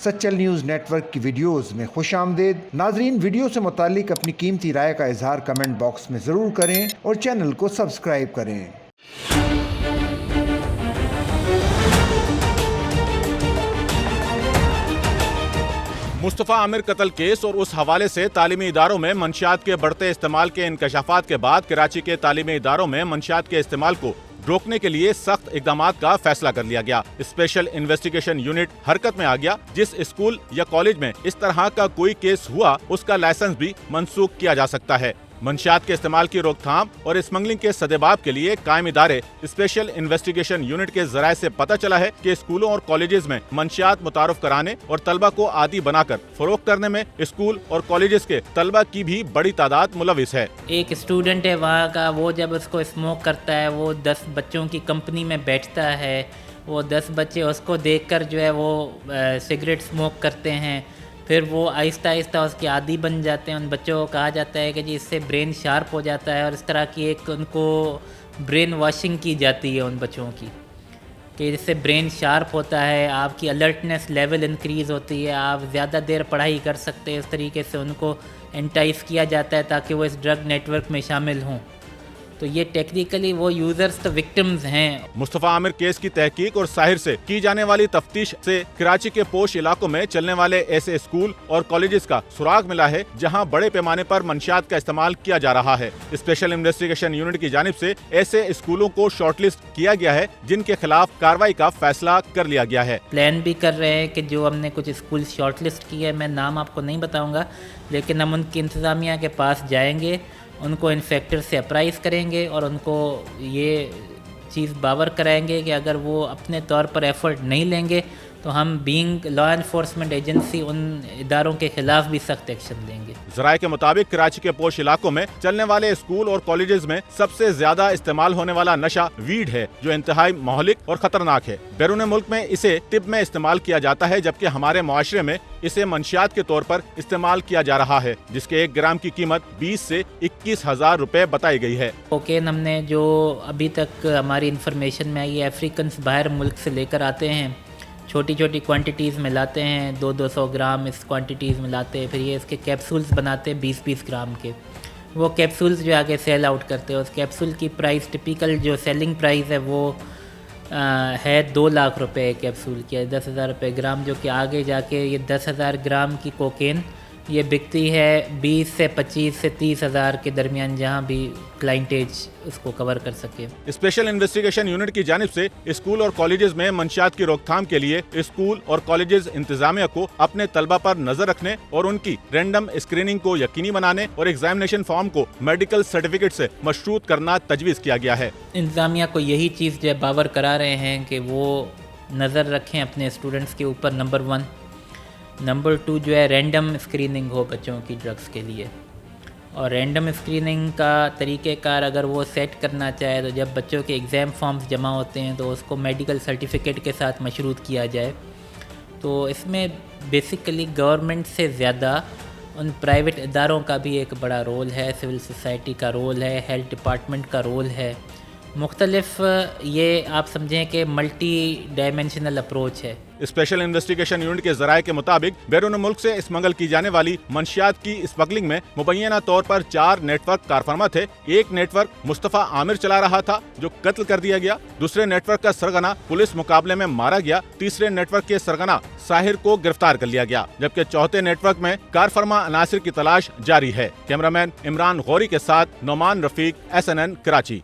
Sachal news net work کی videos میں خوش آمدید۔ ناظرین، ویڈیو سے متعلق اپنی قیمتی رائے کا اظہار کمنٹ باکس میں ضرور کریں اور چینل کو سبسکرائب کریں۔ مصطفیٰ عامر قتل کیس اور اس حوالے سے تعلیمی اداروں میں منشیات کے بڑھتے استعمال کے انکشافات کے بعد کراچی کے تعلیمی اداروں میں منشیات کے استعمال کو روکنے کے لیے سخت اقدامات کا فیصلہ کر لیا گیا۔ اسپیشل انویسٹیگیشن یونٹ حرکت میں آ گیا۔ جس اسکول یا کالج میں اس طرح کا کوئی کیس ہوا اس کا لائسنس بھی منسوخ کیا جا سکتا ہے۔ منشیات کے استعمال کی روک تھام اور اسمگلنگ کے سدباب کے لیے قائم ادارے اسپیشل انویسٹیگیشن یونٹ کے ذرائع سے پتہ چلا ہے کہ اسکولوں اور کالجز میں منشیات متعارف کرانے اور طلبہ کو عادی بنا کر فروخت کرنے میں اسکول اور کالجز کے طلبہ کی بھی بڑی تعداد ملوث ہے۔ ایک اسٹوڈنٹ ہے وہاں کا، وہ جب اس کو اسموک کرتا ہے، وہ 10 بچوں کی کمپنی میں بیٹھتا ہے، وہ 10 بچے اس کو دیکھ کر جو ہے وہ سگریٹ اسموک کرتے ہیں، پھر وہ آہستہ آہستہ اس کے عادی بن جاتے ہیں۔ ان بچوں کو کہا جاتا ہے کہ جی اس سے برین شارپ ہو جاتا ہے، اور اس طرح کی ایک ان کو برین واشنگ کی جاتی ہے ان بچوں کی، کہ جس سے برین شارپ ہوتا ہے، آپ کی الرٹنس لیول انکریز ہوتی ہے، آپ زیادہ دیر پڑھائی کر سکتے ہیں۔ اس طریقے سے ان کو انٹائس کیا جاتا ہے تاکہ وہ اس ڈرگ نیٹ ورک میں شامل ہوں۔ تو یہ ٹیکنیکلی وہ یوزرز تو وکٹمز ہیں۔ مصطفیٰ عامر کیس کی تحقیق اور ساحر سے کی جانے والی تفتیش سے کراچی کے پوش علاقوں میں چلنے والے ایسے اسکول اور کالجز کا سراغ ملا ہے جہاں بڑے پیمانے پر منشیات کا استعمال کیا جا رہا ہے۔ اسپیشل انویسٹیگیشن یونٹ کی جانب سے ایسے اسکولوں کو شارٹ لسٹ کیا گیا ہے جن کے خلاف کارروائی کا فیصلہ کر لیا گیا ہے۔ پلان بھی کر رہے ہیں کہ جو ہم نے کچھ اسکول شارٹ لسٹ کیے ہیں، میں نام آپ کو نہیں بتاؤں گا، لیکن ہم ان کی انتظامیہ کے پاس جائیں گے، ان کو انفیکٹر سے اپرائز کریں گے اور ان کو یہ چیز باور کرائیں گے کہ اگر وہ اپنے طور پر ایفرٹ نہیں لیں گے تو ہم بینگ لا انفورسمنٹ ایجنسی ان اداروں کے خلاف بھی سخت ایکشن لیں گے۔ ذرائع کے مطابق کراچی کے پوش علاقوں میں چلنے والے اسکول اور کالجز میں سب سے زیادہ استعمال ہونے والا نشہ ویڈ ہے، جو انتہائی مہلک اور خطرناک ہے۔ بیرون ملک میں اسے طب میں استعمال کیا جاتا ہے، جبکہ ہمارے معاشرے میں اسے منشیات کے طور پر استعمال کیا جا رہا ہے، جس کے 1 گرام کی قیمت 20 سے 21,000 روپے بتائی گئی ہے۔ کوکین ہم نے جو ابھی تک ہماری انفارمیشن میں آئی ہے، افریقنس باہر ملک سے لے کر آتے ہیں، چھوٹی چھوٹی کوانٹیٹیز میں لاتے ہیں، 200 گرام اس کوانٹیٹیز میں لاتے ہیں، پھر یہ اس کے کیپسولز بناتے ہیں 20 گرام کے۔ وہ کیپسولز جو آگے سیل آؤٹ کرتے ہیں، اس کیپسول کی پرائس ٹپیکل جو سیلنگ پرائس ہے وہ ہے 2 لاکھ روپے کیپسول کی، 10,000 روپے گرام، جو کہ آگے جا کے یہ 10,000 گرام کی کوکین یہ بکتی ہے 20 سے 25 سے 30,000 کے درمیان، جہاں بھی کلائنٹیج اس کو کور کر سکے۔ اسپیشل انویسٹیگیشن یونٹ کی جانب سے اسکول اور کالجز میں منشیات کی روک تھام کے لیے اسکول اور کالجز انتظامیہ کو اپنے طلبہ پر نظر رکھنے اور ان کی رینڈم اسکریننگ کو یقینی بنانے اور ایگزامینیشن فارم کو میڈیکل سرٹیفکیٹ سے مشروط کرنا تجویز کیا گیا ہے۔ انتظامیہ کو یہی چیز جو ہے باور کرا رہے ہیں کہ وہ نظر رکھیں اپنے اسٹوڈنٹس کے اوپر، نمبر 1۔ نمبر 2 جو ہے رینڈم اسکریننگ ہو بچوں کی ڈرگس کے لیے، اور رینڈم اسکریننگ کا طریقہ کار اگر وہ سیٹ کرنا چاہے تو جب بچوں کے ایگزام فارمز جمع ہوتے ہیں تو اس کو میڈیکل سرٹیفکیٹ کے ساتھ مشروط کیا جائے۔ تو اس میں بیسیکلی گورنمنٹ سے زیادہ ان پرائیویٹ اداروں کا بھی ایک بڑا رول ہے، سول سوسائٹی کا رول ہے، ہیلتھ ڈپارٹمنٹ کا رول ہے، مختلف، یہ آپ سمجھیں کہ ملٹی ڈائمینشنل اپروچ ہے۔ اسپیشل انویسٹیگیشن یونٹ کے ذرائع کے مطابق بیرون ملک سے اسمگل کی جانے والی منشیات کی اسمگلنگ میں مبینہ طور پر 4 نیٹ ورک کارفرما تھے۔ ایک نیٹ ورک مصطفیٰ عامر چلا رہا تھا جو قتل کر دیا گیا، دوسرے نیٹ ورک کا سرغنہ پولیس مقابلے میں مارا گیا، تیسرے نیٹ ورک کے سرغنہ ساحر کو گرفتار کر لیا گیا، جبکہ چوتھے نیٹ ورک میں کارفرما عناصر کی تلاش جاری ہے۔ کیمرامین عمران غوری کے ساتھ نعمان رفیق، SNN کراچی۔